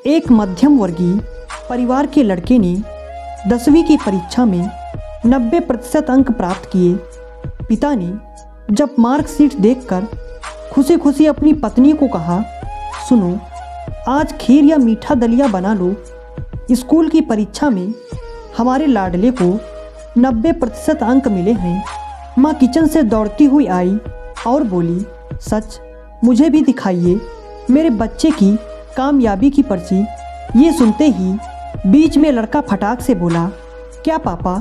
एक मध्यम वर्गीय परिवार के लड़के ने 10वीं की परीक्षा में 90% अंक प्राप्त किए। पिता ने जब मार्कशीट देखकर खुशी खुशी अपनी पत्नी को कहा, सुनो, आज खीर या मीठा दलिया बना लो। स्कूल की परीक्षा में हमारे लाडले को 90% अंक मिले हैं। माँ किचन से दौड़ती हुई आई और बोली, सच, मुझे भी दिखाइए मेरे बच्चे की कामयाबी की पर्ची। ये सुनते ही बीच में लड़का फटाक से बोला, क्या पापा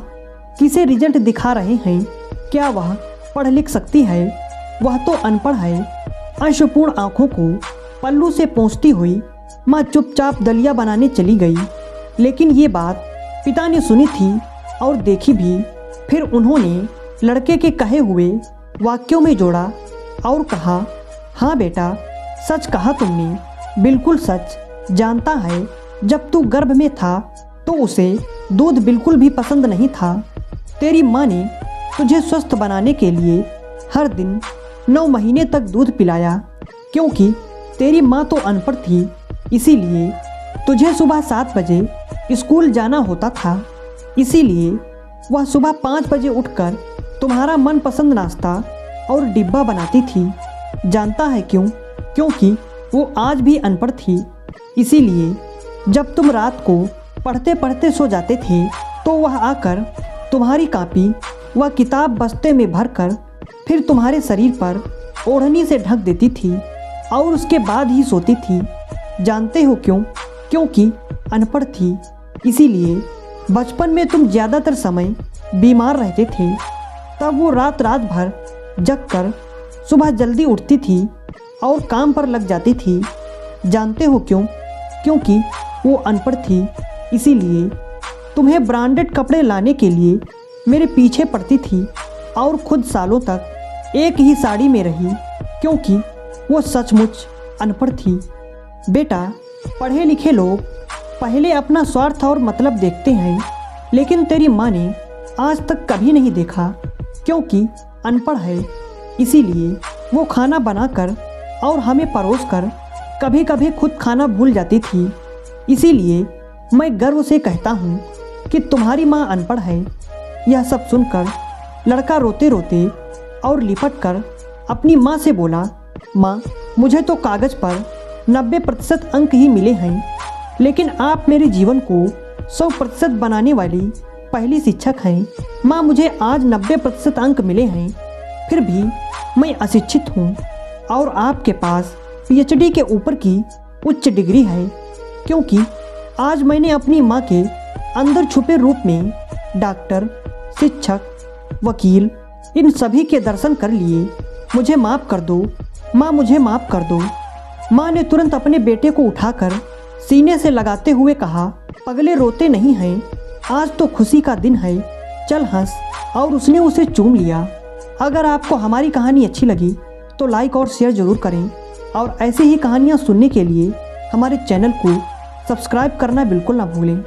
किसे रिजल्ट दिखा रहे हैं? क्या वह पढ़ लिख सकती है? वह तो अनपढ़ है। अंशपूर्ण आंखों को पल्लू से पोंछती हुई माँ चुपचाप दलिया बनाने चली गई। लेकिन ये बात पिता ने सुनी थी और देखी भी। फिर उन्होंने लड़के के कहे हुए वाक्यों में जोड़ा और कहा, हाँ बेटा, सच कहा तुमने, बिल्कुल सच। जानता है, जब तू गर्भ में था तो उसे दूध बिल्कुल भी पसंद नहीं था। तेरी माँ ने तुझे स्वस्थ बनाने के लिए हर दिन 9 महीने तक दूध पिलाया। क्योंकि तेरी माँ तो अनपढ़ थी, इसीलिए तुझे सुबह 7 बजे स्कूल जाना होता था। इसीलिए वह सुबह 5 बजे उठकर तुम्हारा मनपसंद नाश्ता और डिब्बा बनाती थी। जानता है क्यों? क्योंकि वो आज भी अनपढ़ थी। इसीलिए जब तुम रात को पढ़ते पढ़ते सो जाते थे तो वह आकर तुम्हारी कॉपी व किताब बस्ते में भरकर फिर तुम्हारे शरीर पर ओढ़नी से ढक देती थी और उसके बाद ही सोती थी। जानते हो क्यों? क्योंकि अनपढ़ थी। इसीलिए बचपन में तुम ज़्यादातर समय बीमार रहते थे। तब वो रात रात भर जगकर सुबह जल्दी उठती थी और काम पर लग जाती थी। जानते हो क्यों? क्योंकि वो अनपढ़ थी। इसीलिए तुम्हें ब्रांडेड कपड़े लाने के लिए मेरे पीछे पड़ती थी और खुद सालों तक एक ही साड़ी में रही, क्योंकि वो सचमुच अनपढ़ थी। बेटा, पढ़े लिखे लोग पहले अपना स्वार्थ और मतलब देखते हैं, लेकिन तेरी माँ ने आज तक कभी नहीं देखा। क्योंकि अनपढ़ है, इसीलिए वो खाना बनाकर और हमें परोसकर कभी कभी खुद खाना भूल जाती थी। इसीलिए मैं गर्व से कहता हूँ कि तुम्हारी माँ अनपढ़ है। यह सब सुनकर लड़का रोते रोते और लिपट कर अपनी माँ से बोला, माँ, मुझे तो कागज़ पर 90% अंक ही मिले हैं, लेकिन आप मेरे जीवन को 100% बनाने वाली पहली शिक्षक हैं। माँ, मुझे आज 90% अंक मिले हैं, फिर भी मैं अशिक्षित हूँ और आपके पास PhD के ऊपर की उच्च डिग्री है। क्योंकि आज मैंने अपनी माँ के अंदर छुपे रूप में डॉक्टर, शिक्षक, वकील, इन सभी के दर्शन कर लिए। मुझे माफ़ कर दो माँ, मुझे माफ़ कर दो। माँ ने तुरंत अपने बेटे को उठाकर सीने से लगाते हुए कहा, पगले, रोते नहीं हैं, आज तो खुशी का दिन है, चल हंस। और उसने उसे चूम लिया। अगर आपको हमारी कहानी अच्छी लगी तो लाइक और शेयर ज़रूर करें और ऐसे ही कहानियाँ सुनने के लिए हमारे चैनल को सब्सक्राइब करना बिल्कुल ना भूलें।